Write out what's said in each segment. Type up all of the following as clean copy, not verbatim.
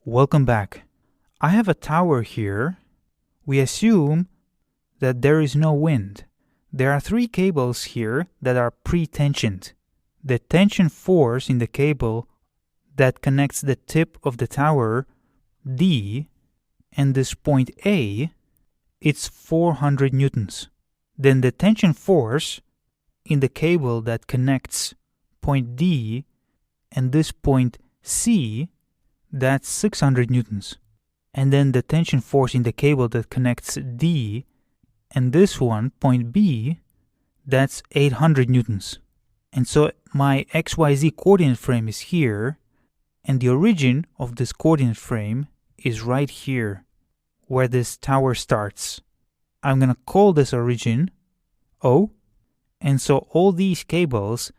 Welcome back. I have a tower here. We assume that there is no wind. There are three cables here that are pre-tensioned. The tension force in the cable that connects the tip of the tower, D, and this point A, it's 400 newtons. Then the tension force in the cable that connects point D and this point C, that's 600 newtons. And then the tension force in the cable that connects D and this one, point B, that's 800 newtons. And so my XYZ coordinate frame is here, and the origin of this coordinate frame is right here, where this tower starts. I'm going to call this origin O, and so all these cables,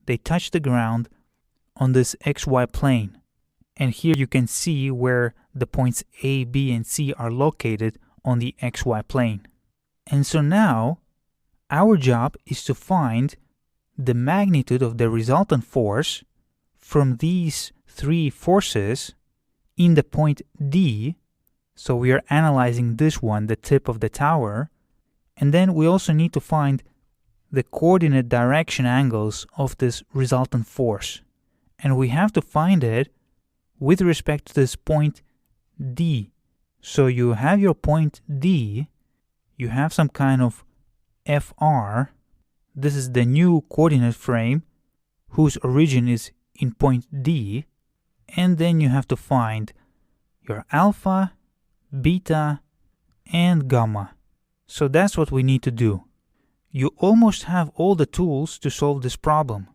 they touch the ground on this XY plane. And here you can see where the points A, B, and C are located on the XY plane. And so now, our job is to find the magnitude of the resultant force from these three forces in the point D. So we are analyzing this one, the tip of the tower. And then we also need to find the coordinate direction angles of this resultant force. And we have to find it with respect to this point D. So you have your point D, you have some kind of FR. This is the new coordinate frame whose origin is in point D. And then you have to find your alpha, beta, and gamma. So that's what we need to do. You almost have all the tools to solve this problem.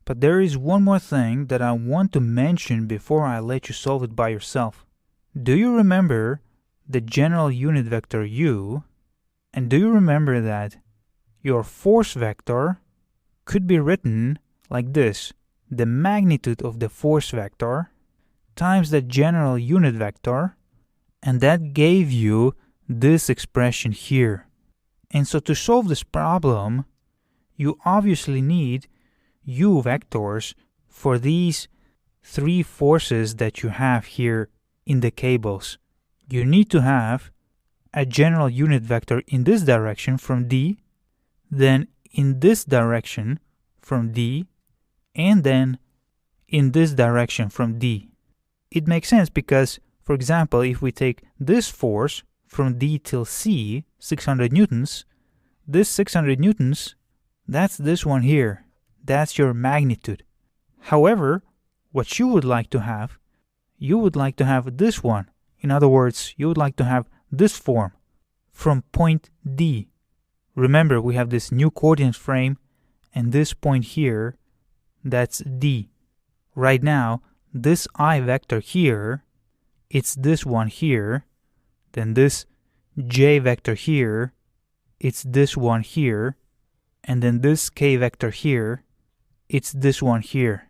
But there is one more thing that I want to mention before I let you solve it by yourself. Do you remember the general unit vector U? And do you remember that your force vector could be written like this: the magnitude of the force vector times the general unit vector, and that gave you this expression here. And so to solve this problem, you obviously need U vectors for these three forces that you have here in the cables. You need to have a general unit vector in this direction from D, then in this direction from D, and then in this direction from D. It makes sense because, for example, if we take this force from D till C, 600 newtons, this 600 newtons, that's this one here. That's your magnitude. However, what you would like to have, you would like to have this one. In other words, you would like to have this form from point D. Remember, we have this new coordinate frame and this point here, that's D. Right now, this I vector here, it's this one here. Then this J vector here, it's this one here. And then this K vector here, it's this one here.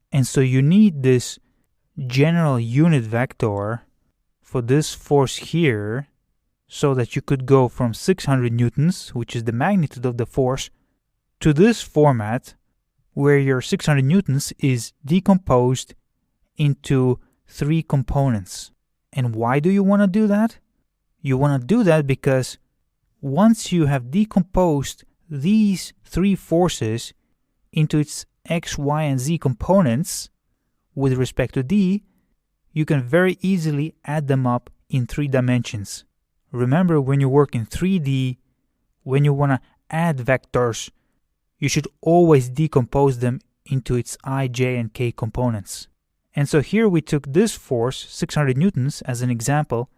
And so you need this general unit vector for this force here so that you could go from 600 newtons, which is the magnitude of the force, to this format where your 600 newtons is decomposed into three components. And why do you want to do that? You want to do that because once you have decomposed these three forces into its X, Y, and Z components with respect to D, you can very easily add them up in 3 dimensions. Remember, when you work in 3D, when you want to add vectors, you should always decompose them into its I, J, and K components. And so here we took this force, 600 newtons, as an example,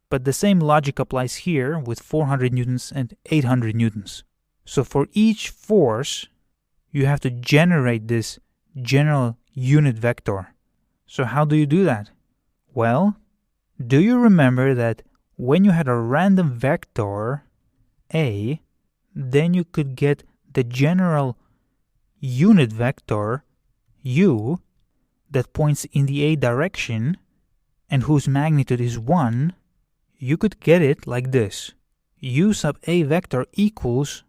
but the same logic applies here with 400 newtons and 800 newtons. So for each force, you have to generate this general unit vector. So how do you do that? Well, do you remember that when you had a random vector, A, then you could get the general unit vector, U, that points in the A direction and whose magnitude is 1, you could get it like this. U sub A vector equals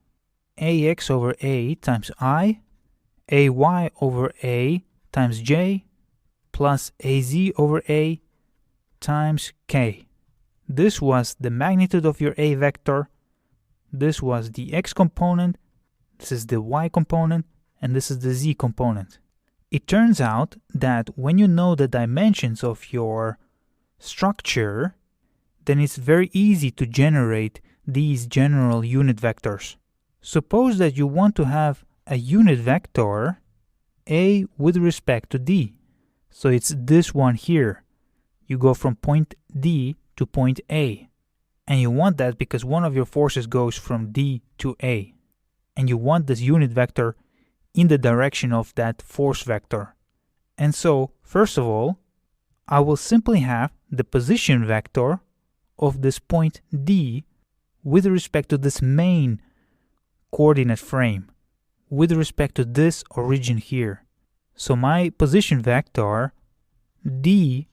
AX over A times I, AY over A times J, plus AZ over A times k. This was the magnitude of your A vector. This was the x component. This is the y component. And this is the z component. It turns out that when you know the dimensions of your structure, then it's very easy to generate these general unit vectors. Suppose that you want to have a unit vector A with respect to D. So it's this one here. You go from point D to point A. And you want that because one of your forces goes from D to A. And you want this unit vector in the direction of that force vector. And so, first of all, I will simply have the position vector of this point D with respect to this main coordinate frame, with respect to this origin here. So my position vector D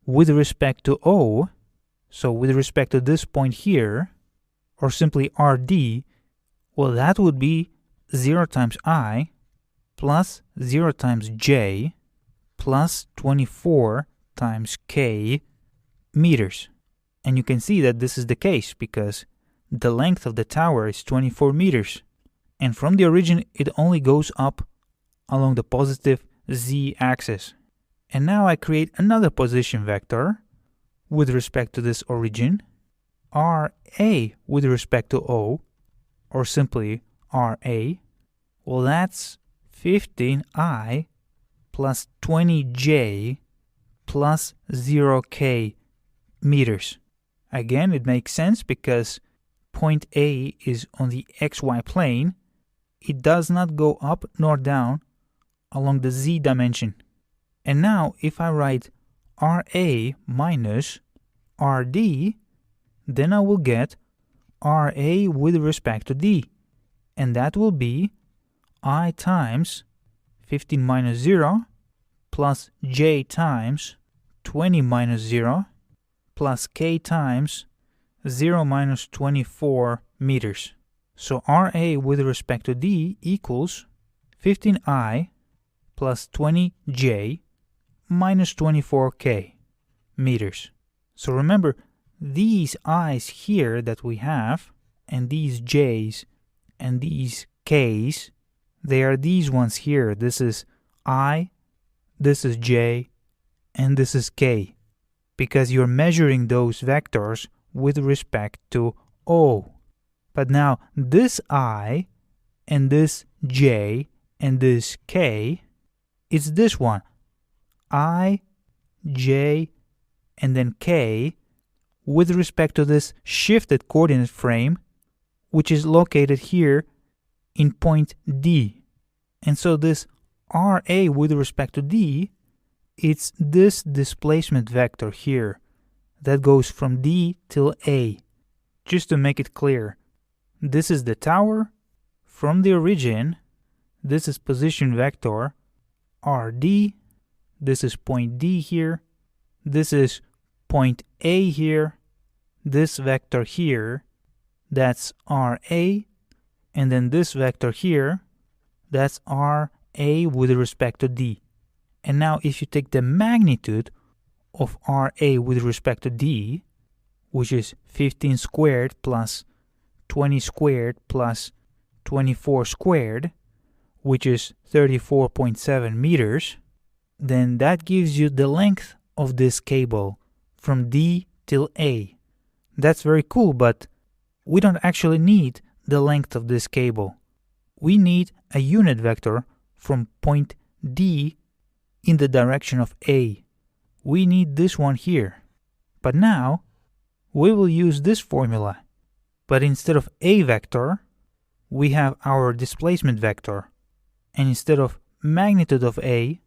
with respect to O, so with respect to this point here, or simply RD, well, that would be 0 times I plus 0 times j plus 24 times k meters. And you can see that this is the case because the length of the tower is 24 meters. And from the origin, it only goes up along the positive z-axis. And now I create another position vector with respect to this origin, RA with respect to O, or simply RA. Well, that's 15I plus 20j plus 0k meters. Again, it makes sense because point A is on the xy plane. It does not go up nor down along the z dimension. And now if I write RA minus RD, then I will get RA with respect to D. And that will be I times 15 minus 0 plus j times 20 minus 0 plus k times 0 minus 24 meters. So RA with respect to D equals 15I plus 20j minus 24k meters. So remember, these i's here that we have, and these j's and these k's, they are these ones here. This is I, this is j, and this is k, because you're measuring those vectors with respect to O. But now this I and this j and this k, it's this one, I, j, and then k, with respect to this shifted coordinate frame, which is located here in point D. And so this RA with respect to D, it's this displacement vector here that goes from D till A. Just to make it clear, this is the tower. From the origin, this is position vector RD. This is point D here. This is point A here. This vector here, that's RA. And then this vector here, that's RA with respect to D. And now if you take the magnitude of RA with respect to D, which is 15 squared plus 20 squared plus 24 squared, which is 34.7 meters, then that gives you the length of this cable from D till A. That's very cool, but we don't actually need the length of this cable. We need a unit vector from point D in the direction of A. We need this one here. But now, we will use this formula. But instead of A vector, we have our displacement vector. And instead of magnitude of A,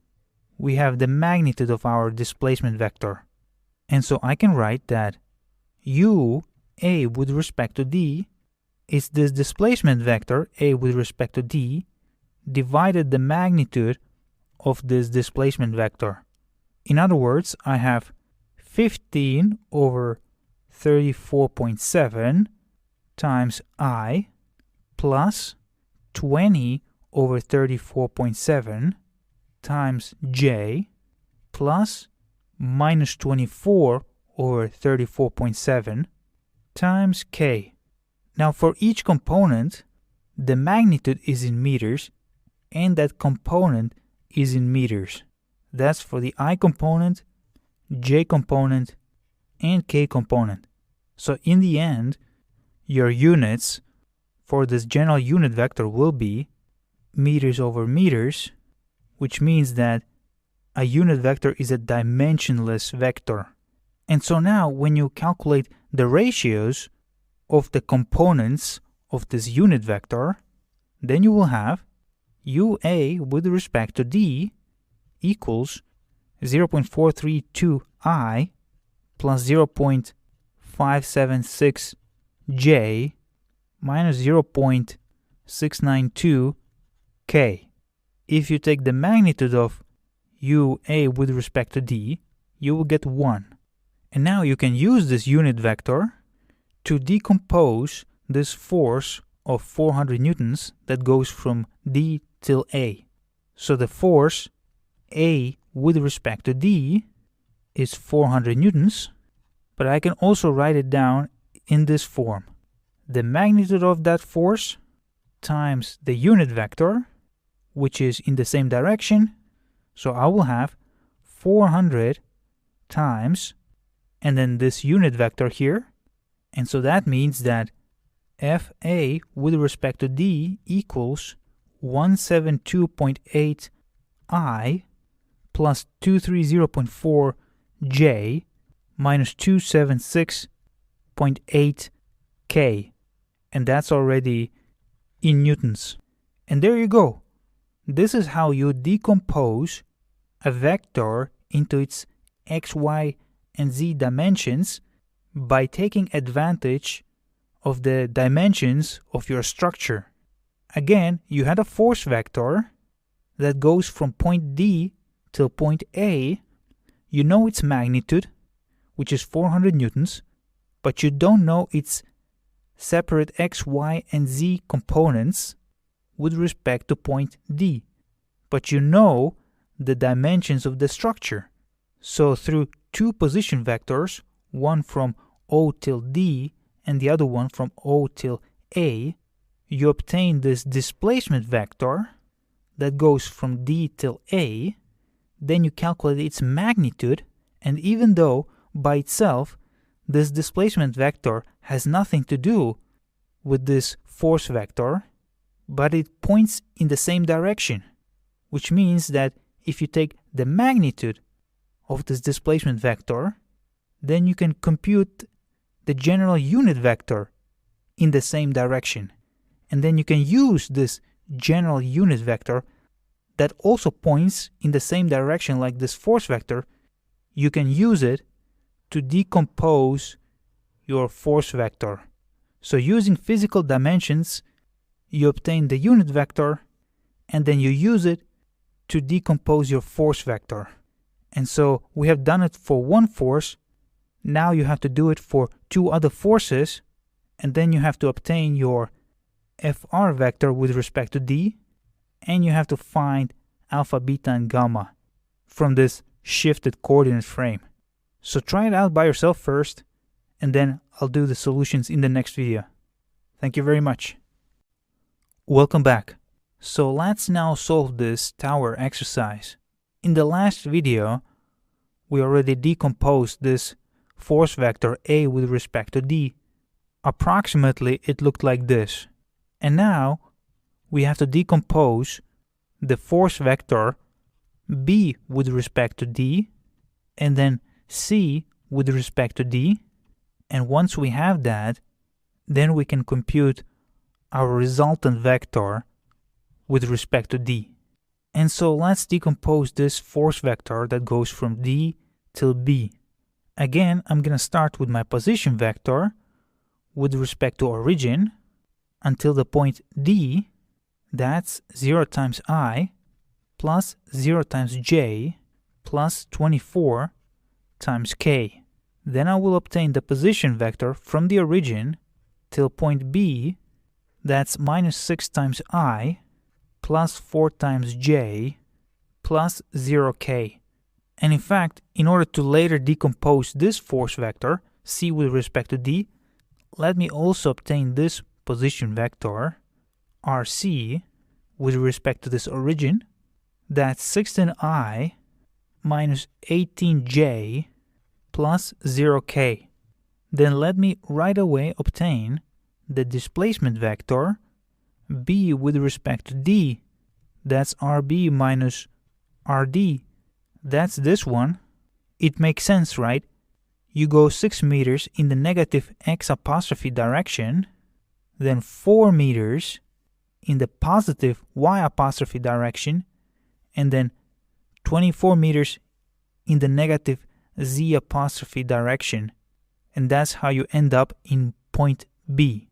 we have the magnitude of our displacement vector. And so I can write that U, A with respect to D, is this displacement vector, A with respect to D, divided the magnitude of this displacement vector. In other words, I have 15 over 34.7 times I plus 20 over 34.7 times j plus minus 24 over 34.7 times k. Now for each component, the magnitude is in meters and that component is in meters. That's for the I component, j component, and k component. So in the end, your units for this general unit vector will be meters over meters, which means that a unit vector is a dimensionless vector. And so now when you calculate the ratios of the components of this unit vector, then you will have UA with respect to D equals 0.432I plus 0.576J minus 0.692K. If you take the magnitude of UA with respect to D, you will get 1. And now you can use this unit vector to decompose this force of 400 newtons that goes from D till A. So the force A with respect to D is 400 newtons, but I can also write it down in this form. The magnitude of that force times the unit vector, which is in the same direction. So I will have 400 times, and then this unit vector here. And so that means that FA with respect to D equals 172.8 I plus 230.4 J minus 276.8 K. And that's already in newtons. And there you go. This is how you decompose a vector into its x, y, and z dimensions by taking advantage of the dimensions of your structure. Again, you had a force vector that goes from point D till point A. You know its magnitude, which is 400 newtons, but you don't know its separate x, y, and z components with respect to point D. But you know the dimensions of the structure. So through two position vectors, one from O till D and the other one from O till A, you obtain this displacement vector that goes from D till A. Then you calculate its magnitude, and even though by itself this displacement vector has nothing to do with this force vector, but it points in the same direction, which means that if you take the magnitude of this displacement vector, then you can compute the general unit vector in the same direction. And then you can use this general unit vector that also points in the same direction like this force vector. You can use it to decompose your force vector. So using physical dimensions, you obtain the unit vector, and then you use it to decompose your force vector. And so we have done it for one force. Now you have to do it for two other forces, and then you have to obtain your FR vector with respect to D, and you have to find alpha, beta, and gamma from this shifted coordinate frame. So try it out by yourself first, and then I'll do the solutions in the next video. Thank you very much. Welcome back. So let's now solve this tower exercise. In the last video, we already decomposed this force vector A with respect to D. Approximately it looked like this. And now we have to decompose the force vector B with respect to D, and then C with respect to D. And once we have that, then we can compute our resultant vector with respect to D. And so let's decompose this force vector that goes from D till B. Again, I'm going to start with my position vector with respect to origin until the point D. That's 0 times I plus 0 times j plus 24 times k. Then I will obtain the position vector from the origin till point B. That's minus 6 times I plus 4 times j plus 0k. And in fact, in order to later decompose this force vector, c with respect to d, let me also obtain this position vector, rc, with respect to this origin. That's 16i minus 18j plus 0k. Then let me right away obtain the displacement vector b with respect to d. That's rb minus rd. That's this one. It makes sense, right? You go 6 meters in the negative x apostrophe direction, then 4 meters in the positive y apostrophe direction, and then 24 meters in the negative z apostrophe direction. And that's how you end up in point B.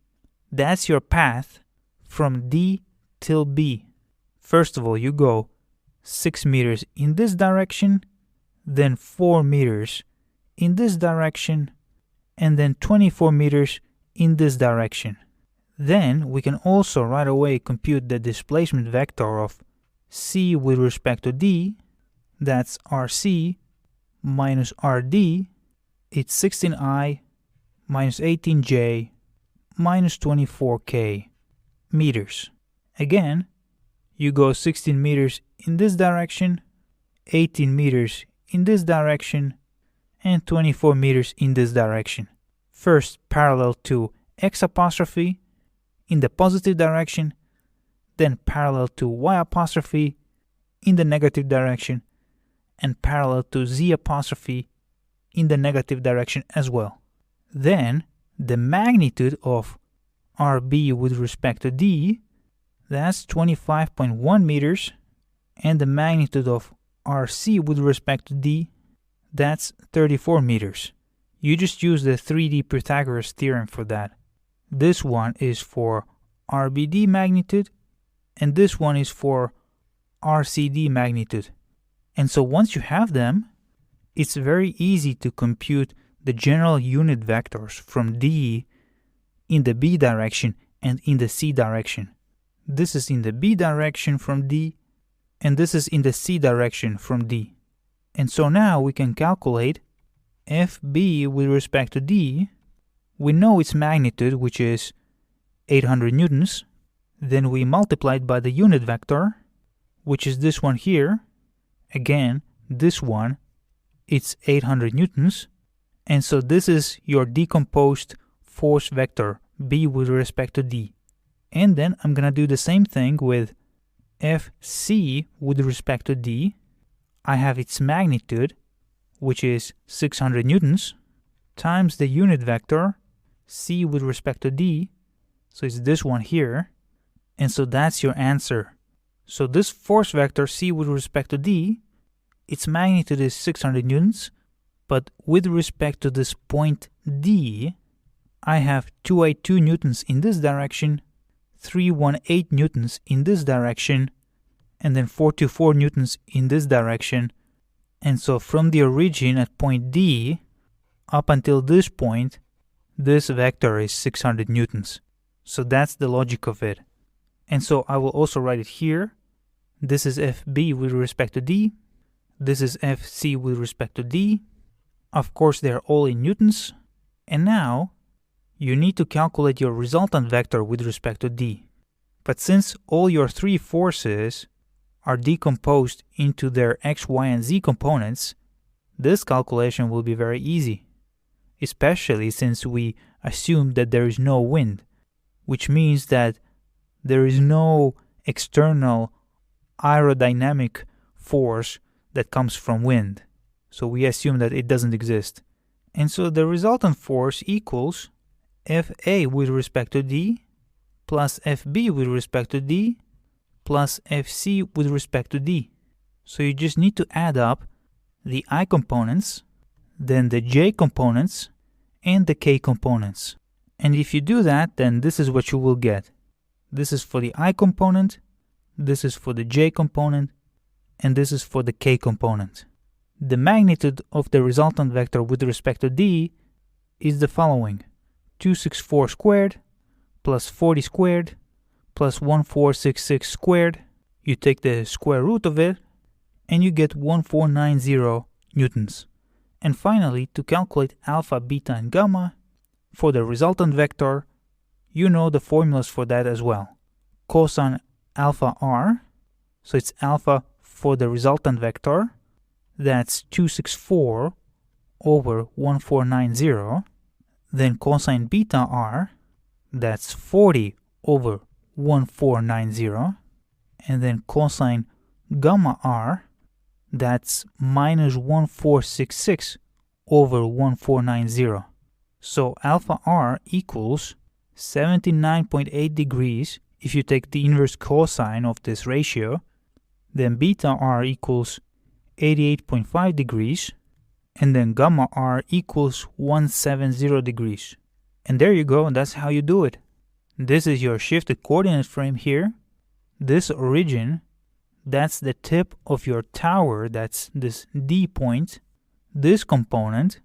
That's your path from D till B. First of all, you go 6 meters in this direction, then 4 meters in this direction, and then 24 meters in this direction. Then we can also right away compute the displacement vector of c with respect to d. That's rc minus rd. It's 16i minus 18j minus 24k meters. Again, you go 16 meters in this direction, 18 meters in this direction, and 24 meters in this direction. First parallel to x apostrophe in the positive direction, then parallel to y apostrophe in the negative direction, and parallel to z apostrophe in the negative direction as well. Then the magnitude of rb with respect to d, that's 25.1 meters, and the magnitude of rc with respect to d, that's 34 meters. You just use the 3D Pythagoras theorem for that. This one is for RBD magnitude, and this one is for RCD magnitude. And so once you have them, it's very easy to compute the general unit vectors from D in the B direction and in the C direction. This is in the B direction from D, and this is in the C direction from D. And so now we can calculate FB with respect to D. We know its magnitude, which is 800 newtons. Then we multiply it by the unit vector, which is this one here. Again, this one, it's 800 newtons. And so this is your decomposed force vector, B with respect to D. And then I'm going to do the same thing with FC with respect to D. I have its magnitude, which is 600 newtons, times the unit vector, C with respect to D. So it's this one here. And so that's your answer. So this force vector, C with respect to D, its magnitude is 600 newtons. But with respect to this point D, I have 282 newtons in this direction, 318 newtons in this direction, and then 424 newtons in this direction. And so from the origin at point D up until this point, this vector is 600 newtons. So that's the logic of it. And so I will also write it here. This is FB with respect to D. This is FC with respect to D. Of course, they're all in newtons. And now you need to calculate your resultant vector with respect to D. But since all your three forces are decomposed into their x, y, and z components, this calculation will be very easy, especially since we assume that there is no wind, which means that there is no external aerodynamic force that comes from wind. So we assume that it doesn't exist. And so the resultant force equals Fa with respect to D plus Fb with respect to D plus Fc with respect to D. So you just need to add up the I components, then the J components, and the K components. And if you do that, then this is what you will get. This is for the I component, this is for the J component, and this is for the K component. The magnitude of the resultant vector with respect to D is the following: 264 squared plus 40 squared plus 1466 squared. You take the square root of it and you get 1490 newtons. And finally, to calculate alpha, beta, and gamma for the resultant vector, you know the formulas for that as well. Cosine alpha r, so it's alpha for the resultant vector, that's 264 over 1490. Then cosine beta r, that's 40 over 1490. And then cosine gamma r, that's minus 1466 over 1490. So alpha r equals 79.8 degrees if you take the inverse cosine of this ratio. Then beta r equals 88.5 degrees. And then gamma r equals 170 degrees. And there you go, that's how you do it. This is your shifted coordinate frame here. This origin, that's the tip of your tower, that's this D point. This component,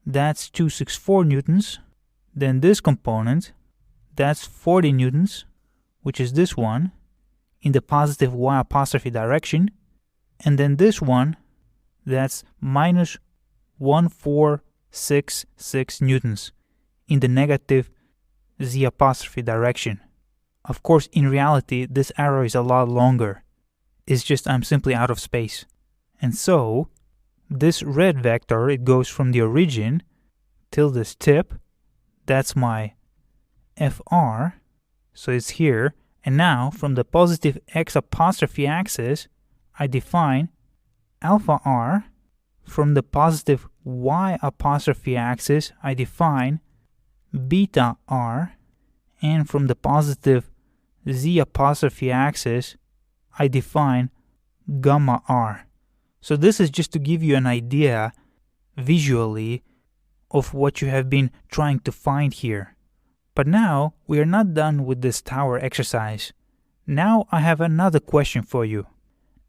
that's 264 newtons. Then this component, that's 40 newtons, which is this one, in the positive y apostrophe direction. And then this one, that's minus 1466 newtons in the negative z apostrophe direction. Of course, in reality, this arrow is a lot longer. It's just I'm simply out of space. And so, this red vector, it goes from the origin till this tip. That's my FR. So it's here. And now, from the positive x apostrophe axis, I define alpha r. From the positive y apostrophe axis, I define beta r. And from the positive z apostrophe axis, I define gamma r. So this is just to give you an idea visually of what you have been trying to find here. But now we are not done with this tower exercise. Now I have another question for you.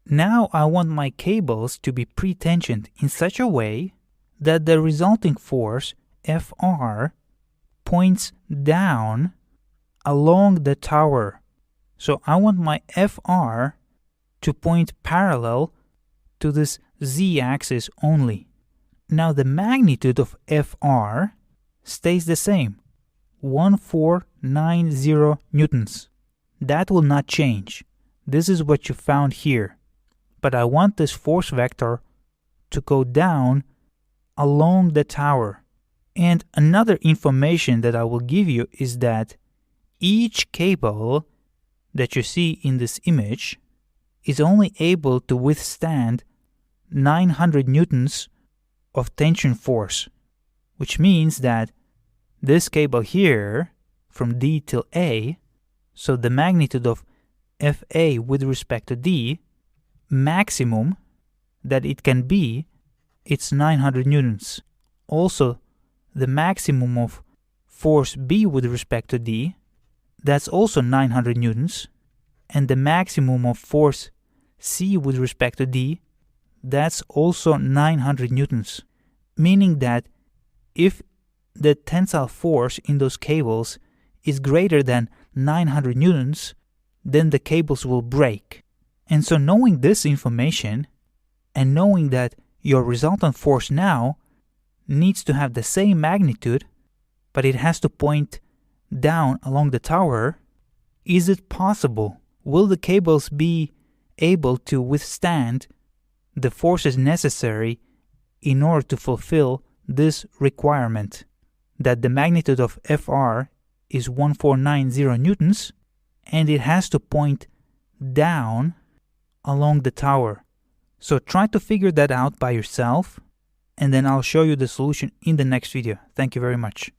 Now I want my cables to be pre-tensioned in such a way that the resulting force Fr points down along the tower. So I want my Fr to point parallel to this z-axis only. Now the magnitude of Fr stays the same, 1490 newtons. That will not change. This is what you found here. But I want this force vector to go down along the tower. And another information that I will give you is that each cable that you see in this image is only able to withstand 900 newtons of tension force, which means that this cable here from D till A, so the magnitude of FA with respect to D, maximum that it can be, it's 900 newtons. Also, the maximum of force B with respect to D, that's also 900 newtons. And the maximum of force C with respect to D, that's also 900 newtons. Meaning that if the tensile force in those cables is greater than 900 newtons, then the cables will break. And so knowing this information, and knowing that your resultant force now needs to have the same magnitude, but it has to point down along the tower, is it possible? Will the cables be able to withstand the forces necessary in order to fulfill this requirement, that the magnitude of Fr is 1490 newtons, and it has to point down along the tower? So try to figure that out by yourself, and then I'll show you the solution in the next video. Thank you very much.